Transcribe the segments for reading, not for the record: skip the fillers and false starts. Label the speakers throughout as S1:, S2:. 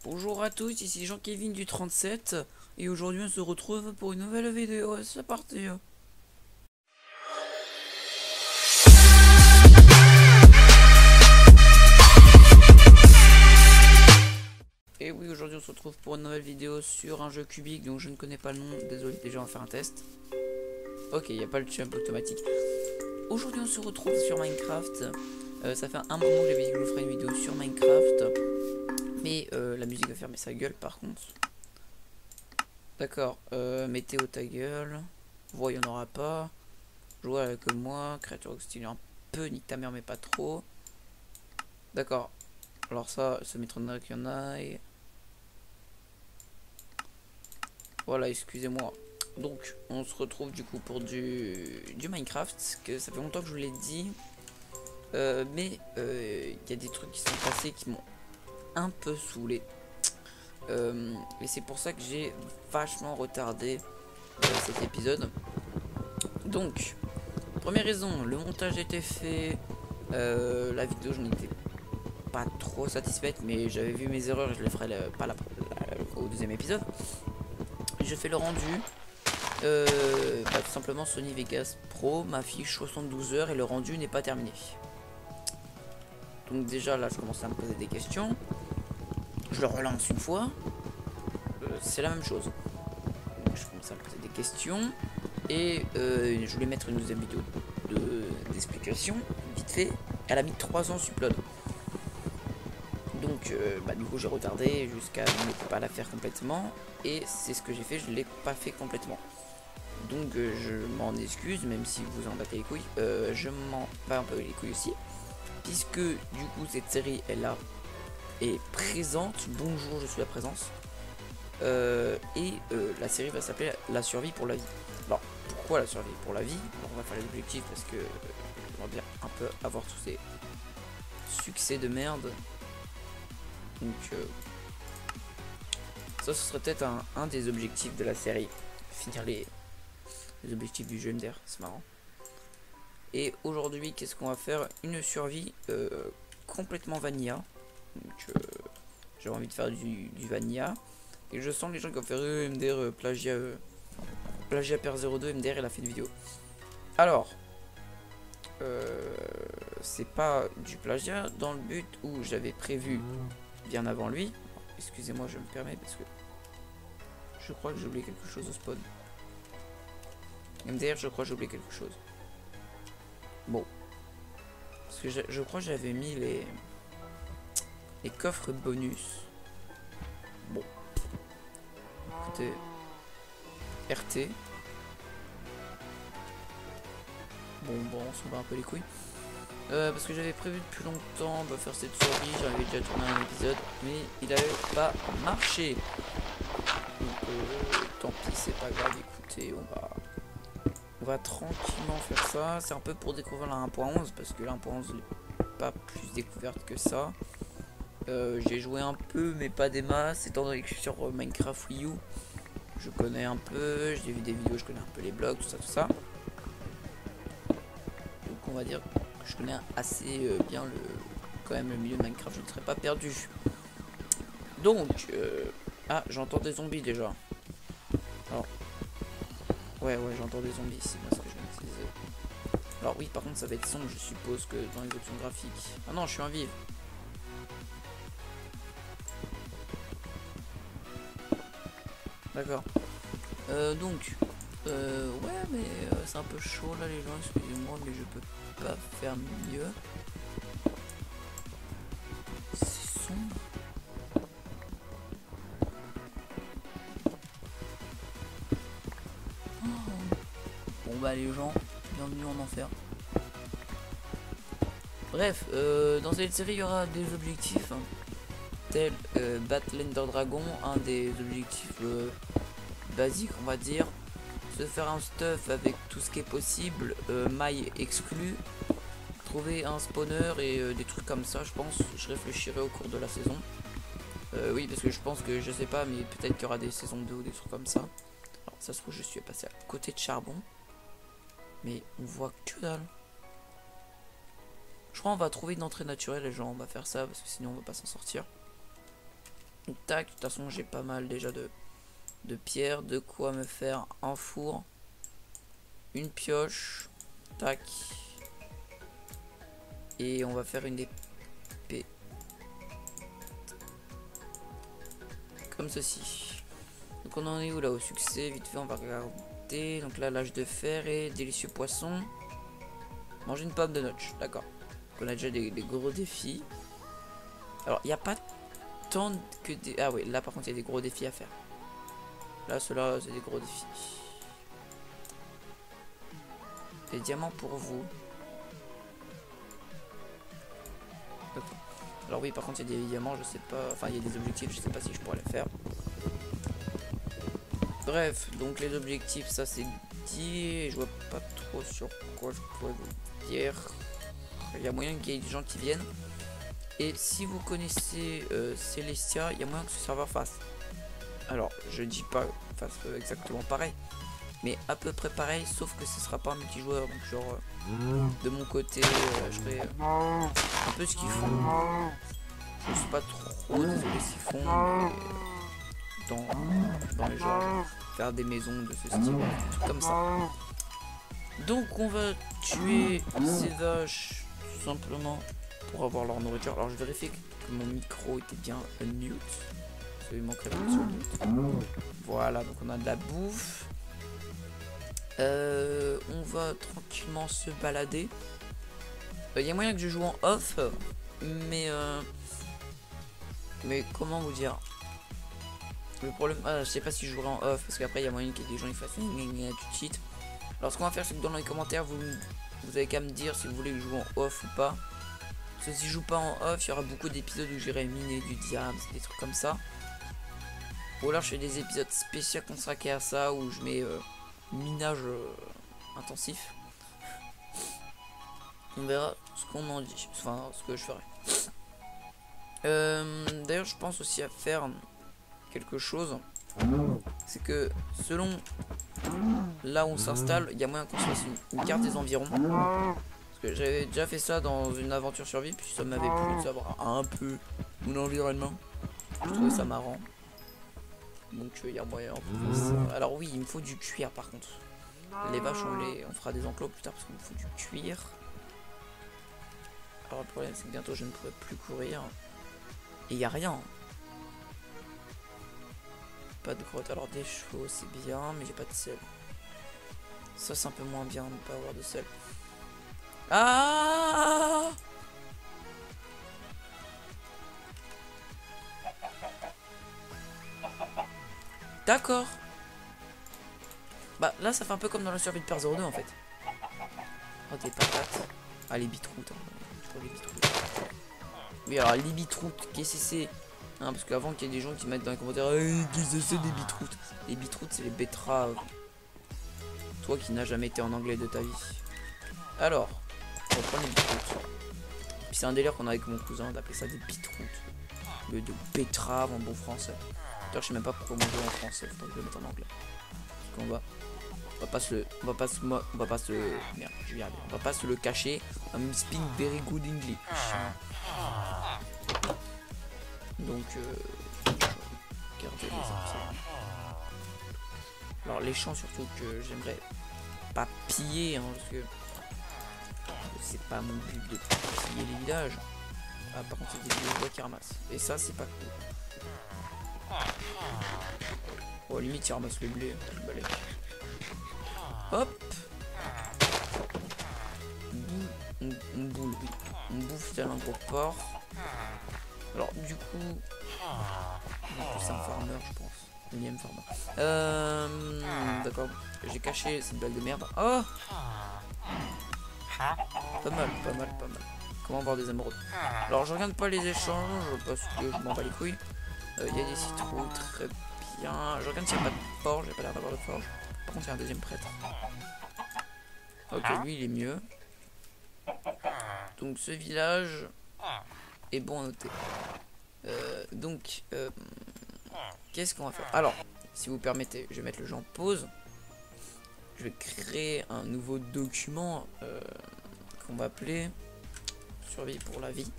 S1: Bonjour à tous, ici Jean-Kevin du 37 et aujourd'hui on se retrouve pour une nouvelle vidéo, c'est parti. Et oui, aujourd'hui on se retrouve pour une nouvelle vidéo sur un jeu cubique dont je ne connais pas le nom, désolé, déjà on va faire un test. Ok, il n'y a pas le jump automatique. Aujourd'hui on se retrouve sur Minecraft. Ça fait un moment que j'avais dit que je vous ferais une vidéo sur Minecraft, mais la musique va fermer sa gueule par contre. D'accord, météo ta gueule. Voix il n'y en aura pas. Jouer avec moi. Créature style un peu, nique ta mère mais pas trop. D'accord. Alors ça m'étonnerait qu'il y en a. Voilà, excusez-moi. Donc, on se retrouve du coup pour du Minecraft. Que ça fait longtemps que je vous l'ai dit. Mais il y a des trucs qui sont passés qui m'ont un peu saoulé. Et c'est pour ça que j'ai vachement retardé cet épisode. Donc, première raison, le montage était fait. La vidéo, je n'étais pas trop satisfaite, mais j'avais vu mes erreurs et je les ferai pas au deuxième épisode. Je fais le rendu. Tout simplement Sony Vegas Pro m'affiche 72 heures et le rendu n'est pas terminé. Donc déjà là je commence à me poser des questions. Je le relance une fois. C'est la même chose. Donc je commence à me poser des questions. Et je voulais mettre une deuxième vidéo d'explication, vite fait. Elle a mis 3 ans sur upload. Donc du coup j'ai retardé jusqu'à ne pas la faire complètement. Et c'est ce que j'ai fait, je ne l'ai pas fait complètement. Donc je m'en excuse, même si vous en battez les couilles. Je m'en bats un peu les couilles aussi. Puisque du coup cette série elle là est présente. Bonjour, je suis la présence. La série va s'appeler La survie pour la vie. Alors pourquoi la survie pour la vie? Alors, on va faire les objectifs parce que j'aimerais bien un peu avoir tous ces succès de merde. Donc ça ce serait peut-être un des objectifs de la série. Finir les objectifs du jeu MDR, c'est marrant. Et aujourd'hui qu'est-ce qu'on va faire? Une survie complètement vanilla. Donc j'ai envie de faire du vanilla. Et je sens les gens qui vont faire MDR plagiat Per02, MDR il a fait une vidéo. Alors c'est pas du plagiat dans le but où j'avais prévu bien avant lui. Excusez-moi, je me permets parce que je crois que j'ai oublié quelque chose au spawn. MDR, je crois que j'ai oublié quelque chose. Bon. Parce que je crois que j'avais mis les coffres bonus. Bon. Écoutez. RT. Bon, on s'en bat un peu les couilles. Parce que j'avais prévu depuis longtemps de faire cette survie. J'avais déjà tourné un épisode. Mais il avait pas marché. Donc tant pis, c'est pas grave. Écoutez, on va tranquillement faire ça. C'est un peu pour découvrir la 1.11 parce que la 1.11 n'est pas plus découverte que ça. J'ai joué un peu mais pas des masses. Étant donné que je suis sur Minecraft Wii U, je connais un peu. J'ai vu des vidéos, je connais un peu les blogs, tout ça. Donc on va dire que je connais assez bien quand même le milieu de Minecraft. Je ne serais pas perdu. Donc ah, j'entends des zombies déjà. Alors ouais, j'entends des zombies, c'est moi ce que je maîtrise. Alors oui, par contre ça va être sombre, je suppose que dans les options graphiques. Ah non, je suis un vive. D'accord. Donc ouais, mais c'est un peu chaud là les gens, excusez-moi, mais je peux pas faire mieux. C'est sombre. Oh. Bon bah les gens, bienvenue en enfer. Bref, dans cette série il y aura des objectifs tels battre l'Ender Dragon, un des objectifs basiques on va dire. Se faire un stuff avec tout ce qui est possible, maille exclue, trouver un spawner et des trucs comme ça. Je pense, je réfléchirai au cours de la saison. Oui, parce que je pense que je sais pas, mais peut-être qu'il y aura des saisons 2 ou des trucs comme ça. Alors ça se trouve je suis passé à côté de charbon, mais on voit que dalle. Je crois qu'on va trouver une entrée naturelle les gens, on va faire ça parce que sinon on va pas s'en sortir. Tac, de toute façon j'ai pas mal déjà de pierres, de quoi me faire un four, une pioche, tac, et on va faire une épée, comme ceci. Donc on en est où là au succès? Vite fait on va regarder, donc là l'âge de fer et délicieux poisson, manger une pomme de notch, d'accord. Donc on a déjà des gros défis. Alors il n'y a pas tant que des... Ah oui, là par contre il y a des gros défis à faire. Là, ceux-là, c'est des gros défis. Des diamants pour vous. Alors oui, par contre, il y a des diamants, je sais pas... Enfin, il y a des objectifs, je sais pas si je pourrais les faire. Bref, donc les objectifs, ça c'est dit. Je vois pas trop sur quoi je pourrais vous dire. Il y a moyen qu'il y ait des gens qui viennent. Et si vous connaissez Celestia, il y a moyen que ce serveur fasse. Alors, je dis pas fasse exactement pareil, mais à peu près pareil, sauf que ce sera pas un multijoueur. Donc genre, de mon côté, je ferai un peu ce qu'ils font. Je suis pas trop désolé ce qu'ils font, mais dans les genres, faire des maisons de ce style, tout comme ça. Donc on va tuer ces vaches tout simplement pour avoir leur nourriture. Alors je vérifie que mon micro était bien mute. Il manquerait de sur mute. Voilà, donc on a de la bouffe. On va tranquillement se balader. Il y a moyen que je joue en off, mais comment vous dire, le problème, je sais pas si je jouerai en off parce qu'après il y a moyen qu'il y ait des gens qui fassent tout de suite. Alors ce qu'on va faire, c'est que dans les commentaires vous avez qu'à me dire si vous voulez que je joue en off ou pas. Parce que si je joue pas en off, il y aura beaucoup d'épisodes où j'irai miner du diamant, des trucs comme ça. Ou alors je fais des épisodes spéciaux consacrés à ça où je mets minage intensif. On verra ce qu'on en dit, enfin ce que je ferai. D'ailleurs je pense aussi à faire quelque chose. C'est que selon là où on s'installe, il y a moyen qu'on se fasse une carte des environs. Parce que j'avais déjà fait ça dans une aventure survie, puis ça m'avait plu de savoir un peu mon environnement. Je trouvais ça marrant. Donc il y a moyen. Alors oui, il me faut du cuir par contre. Les vaches, on fera des enclos plus tard parce qu'il me faut du cuir. Alors le problème c'est que bientôt je ne pourrai plus courir. Et il n'y a rien. Pas de grotte. Alors des chevaux c'est bien, mais j'ai pas de sel. Ça c'est un peu moins bien de ne pas avoir de sel. Ah! D'accord. Bah là ça fait un peu comme dans la survie de Père 02 en fait. Oh des patates. Ah les beetroots. Hein. Les beetroots. Oui alors les beetroots, qu'est-ce que c'est hein, parce qu'avant qu'il y ait des gens qui mettent dans les commentaires qu'est-ce que c'est des beetroots. Les beetroots c'est les betteraves. Toi qui n'as jamais été en anglais de ta vie. Alors, on va prendre les beetroots. Puis c'est un délire qu'on a avec mon cousin d'appeler ça des beetroots. Le de betterave en bon français. D'ailleurs je sais même pas pourquoi on dit en français, faudrait que je le mette en anglais. Parce qu'on va. On va pas se merde, je vais y arriver. On va pas se le cacher. I'm speak very good English. Donc regardez les arbres. Alors les champs surtout que j'aimerais pas piller hein, parce que c'est pas mon but de piller les villages. Ah par contre c'est des bois qui ramassent. Et ça c'est pas cool. Oh limite il ramasse le blé, le balai. Hop. On boule, oui. On bouffe tel un gros porc. Alors du coup c'est un farmer je pense. Unième farmer. D'accord. J'ai caché cette blague de merde. Oh. Pas mal. Comment avoir des émeraudes. Alors je regarde pas les échanges parce que je m'en bats les couilles. Il y a des citrouilles très bien. Je regarde s'il n'y a pas de forge. J'ai pas l'air d'avoir de forge. Par contre il y a un deuxième prêtre. Ok lui il est mieux. Donc ce village est bon à noter. Qu'est-ce qu'on va faire? Alors, si vous permettez, je vais mettre le jeu en pause. Je vais créer un nouveau document qu'on va appeler Survie pour la vie.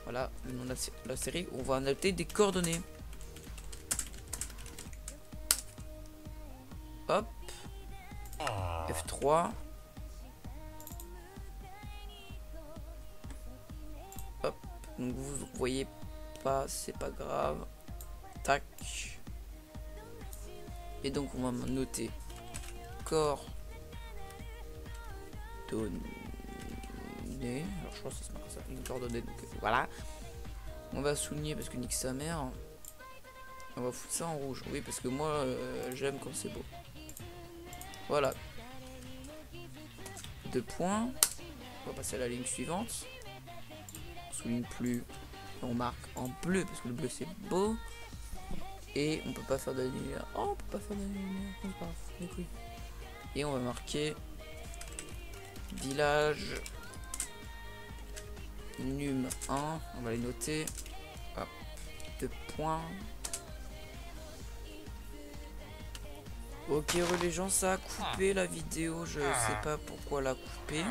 S1: Voilà le nom de la série. On va noter des coordonnées. Hop. F3. Hop. Donc vous voyez pas, c'est pas grave. Tac. Et donc on va noter corps données. Alors je pense que c'est pas ça, une coordonnée. Donc voilà. On va souligner parce que nique sa mère. On va foutre ça en rouge. Oui, parce que moi j'aime quand c'est beau. Voilà. 2 points. On va passer à la ligne suivante. On souligne plus. On marque en bleu parce que le bleu c'est beau. Et on peut pas faire de lumière. Oh, on peut pas faire de lumière. C'est pas grave, les couilles. Et on va marquer village num 1. On va les noter. Hop. 2 points. Ok les gens, ça a coupé la vidéo. Je sais pas pourquoi la couper.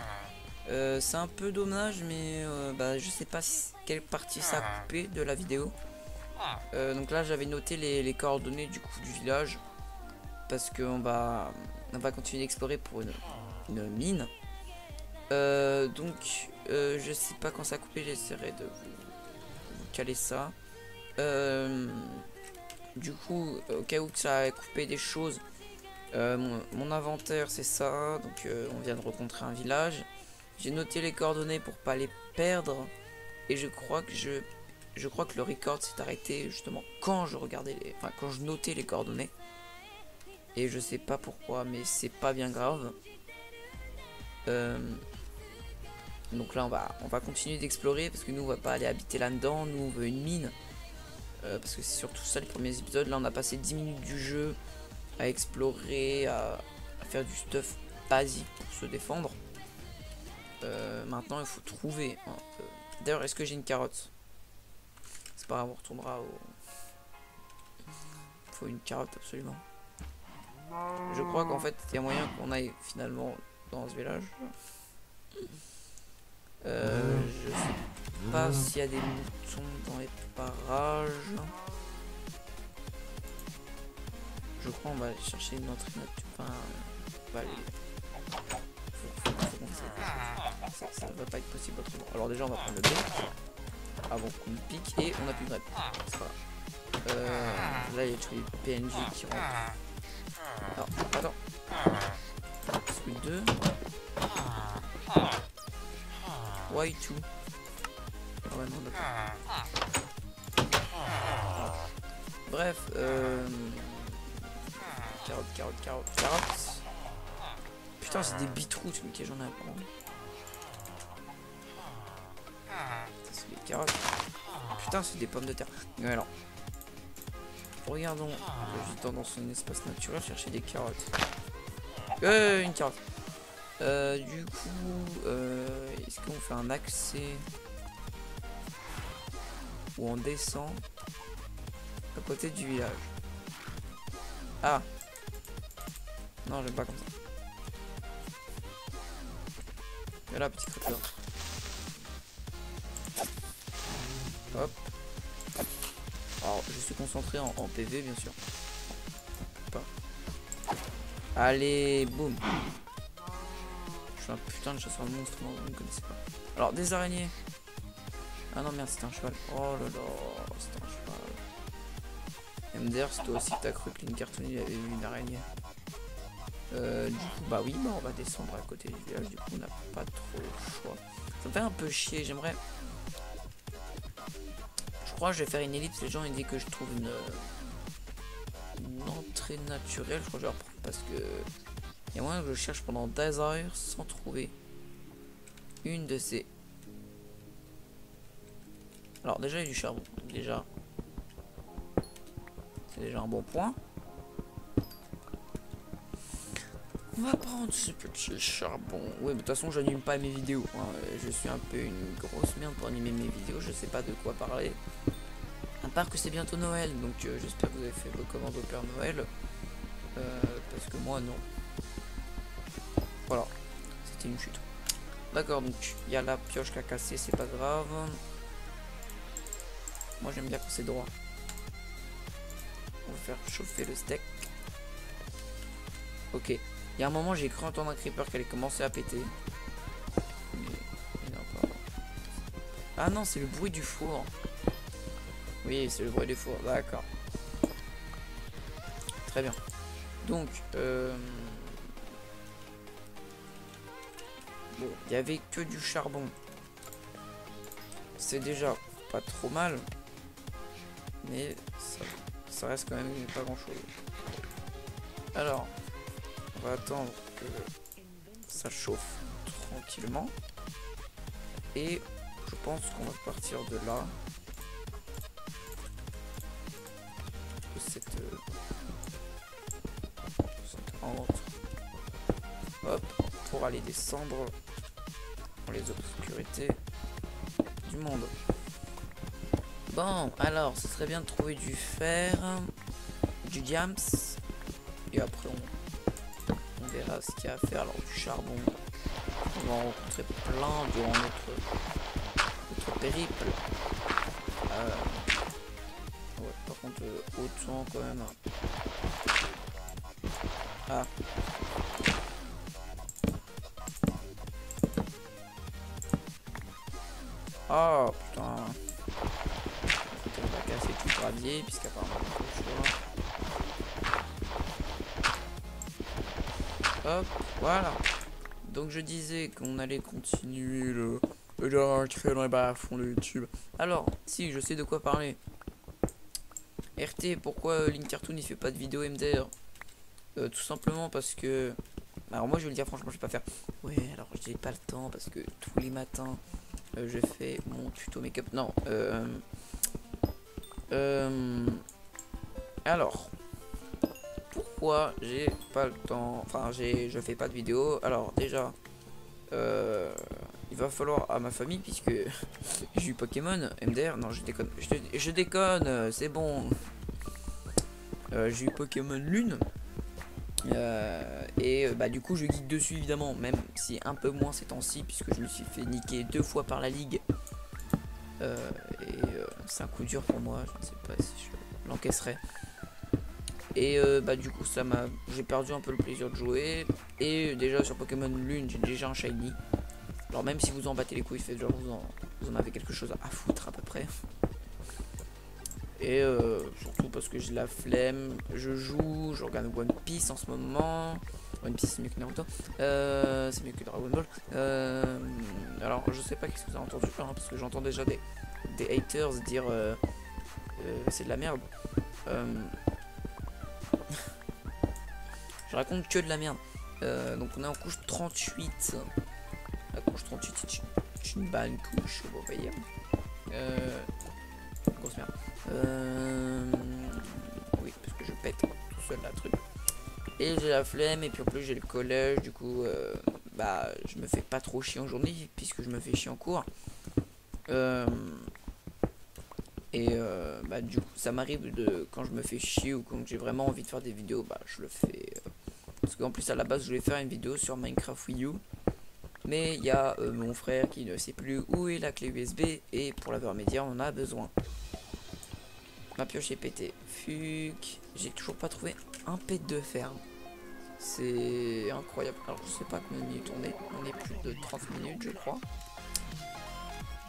S1: C'est un peu dommage, mais bah, je sais pas quelle partie ça a coupé de la vidéo. Donc là j'avais noté les coordonnées du coup du village. Parce qu'on va continuer d'explorer pour une mine. Donc je sais pas quand ça a coupé, j'essaierai de vous caler ça. Du coup au cas où ça a coupé des choses, mon inventaire c'est ça. Donc on vient de rencontrer un village. J'ai noté les coordonnées pour pas les perdre. Et je crois que le record s'est arrêté justement quand je regardais quand je notais les coordonnées. Et je sais pas pourquoi, mais c'est pas bien grave. Donc là on va continuer d'explorer parce que nous on va pas aller habiter là-dedans. Nous on veut une mine. Parce que c'est surtout ça les premiers épisodes. Là on a passé 10 minutes du jeu à explorer, à faire du stuff basique pour se défendre. Maintenant il faut trouver. D'ailleurs est-ce que j'ai une carotte? C'est pas grave, on retournera au... Il faut une carotte absolument. Je crois qu'en fait il y a moyen qu'on aille finalement dans ce village. Je sais pas s'il y a des moutons dans les parages. Je crois qu'on va aller chercher une autre nature. Enfin, on va aller... ça va pas être possible autrement. Alors déjà on va prendre le B avant qu'on le pique et on a plus de grève. C'est pas grave. Là il y a tous les PNJ qui rentrent. Alors, attends. Squid 2. Why 2? Ouais, non, d'accord. Bref, carotte. Putain, c'est des beetroots, mais j'en ai à prendre. C'est des carottes. Putain, c'est des pommes de terre. Mais alors, regardons. J'ai tendance dans un espace naturel chercher des carottes. Une carotte. Du coup, est-ce qu'on fait un accès ou on descend à côté du village? Ah non, j'aime pas comme ça. Et là, petit creeper. Hop. Alors, je suis concentré en PV, bien sûr. Pas. Allez, boum. Je suis un putain de chasseur de monstres, moi, vous ne connaissez pas. Alors, des araignées. Ah non, merde, c'était un cheval. Oh là là, c'était un cheval. MDR, c'est toi aussi que t'as cru que Linkarton il avait vu une araignée. Du coup, bah oui, bah on va descendre à côté du village. Du coup, on n'a pas trop le choix. Ça me fait un peu chier, j'aimerais... Je crois que je vais faire une ellipse. Les gens ils disent que je trouve une entrée naturelle. Je crois que je vais reprendre parce que il y a moyen que je cherche pendant des heures sans trouver une de ces. Alors déjà il y a du charbon. Déjà c'est déjà un bon point. On va prendre ce petit charbon. Oui, mais de toute façon j'anime pas mes vidéos. Hein. Je suis un peu une grosse merde pour animer mes vidéos. Je sais pas de quoi parler. À part que c'est bientôt Noël, donc j'espère que vous avez fait vos commandes au Père Noël. Parce que moi non. Voilà, c'était une chute. D'accord, donc il y a la pioche qui a cassé, c'est pas grave. Moi j'aime bien quand c'est droit. On va faire chauffer le steak. Ok. Il y a un moment, j'ai cru entendre un creeper qui allait commencer à péter. Mais non, pas. Ah non, c'est le bruit du four. Oui, c'est le bruit du four. D'accord. Très bien. Donc, bon, il y avait que du charbon. C'est déjà pas trop mal. Mais ça reste quand même pas grand chose. Alors, on va attendre que ça chauffe tranquillement. Et je pense qu'on va partir de là. De cette entre. Hop, pour aller descendre dans les obscurités du monde. Bon, alors, ce serait bien de trouver du fer, du diams, et après on verra ce qu'il y a à faire. Alors, du charbon, on va en rencontrer plein durant notre périple. Ouais, par contre, autant quand même. Ah. Oh putain. On va casser tout le gravier puisqu'apparemment on a pas le choix. Hop, voilà. Donc je disais qu'on allait continuer le créer dans les bas-fonds de YouTube. Alors, si je sais de quoi parler. RT, pourquoi Link Cartoon il fait pas de vidéo MDR? Tout simplement parce que. Alors moi je vais le dire franchement, je vais pas faire. Ouais, alors j'ai pas le temps parce que tous les matins je fais mon tuto make-up. Non. Alors. Pourquoi j'ai pas le temps? Enfin, je fais pas de vidéo. Alors déjà, il va falloir à ma famille puisque j'ai eu Pokémon MDR. Non, je déconne. Je déconne. C'est bon. J'ai eu Pokémon Lune. Bah du coup je guide dessus évidemment, même si un peu moins ces temps-ci puisque je me suis fait niquer 2 fois par la ligue. C'est un coup dur pour moi, je ne sais pas si je l'encaisserai. Et bah du coup j'ai perdu un peu le plaisir de jouer. Et déjà sur Pokémon Lune j'ai déjà un shiny. Alors même si vous en battez les couilles, faites genre vous en avez quelque chose à foutre à peu près. Et surtout parce que j'ai la flemme, je regarde One Piece en ce moment. One Piece c'est mieux que Naruto, c'est mieux que Dragon Ball. Alors je sais pas qu'est-ce que vous avez entendu hein, parce que j'entends déjà des haters dire c'est de la merde. Je raconte que de la merde. Donc on est en couche 38. La couche 38 c'est une bonne couche, vous voyez. Grosse merde. Oui, parce que je pète tout seul la truc. Et j'ai la flemme, et puis en plus j'ai le collège, du coup, bah, je me fais pas trop chier en journée, puisque je me fais chier en cours. Bah, du coup, ça m'arrive quand je me fais chier ou quand j'ai vraiment envie de faire des vidéos, bah, je le fais. Parce qu'en plus, à la base, je voulais faire une vidéo sur Minecraft Wii U. Mais il y a mon frère qui ne sait plus où est la clé USB, et pour l'avoir média, on en a besoin. Ma pioche est pétée. Fuck. J'ai toujours pas trouvé un pet de fer. C'est incroyable. Alors je sais pas combien de minutes on est. On est plus de 30 minutes je crois.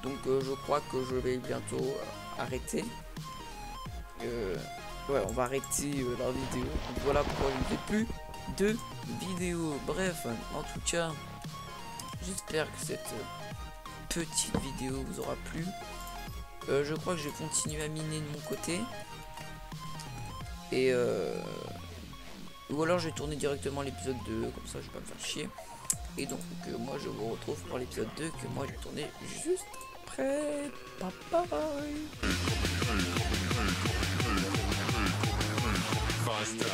S1: Donc je crois que je vais bientôt arrêter. Ouais, on va arrêter la vidéo. Donc voilà pourquoi je ne fais plus de vidéo. Bref, en tout cas, j'espère que cette petite vidéo vous aura plu. Je crois que je vais continuer à miner de mon côté. Et ou alors je vais tourner directement l'épisode 2, comme ça je vais pas me faire chier. Et donc moi je vous retrouve pour l'épisode 2 que moi j'ai tourné juste après. Bye bye. Faster.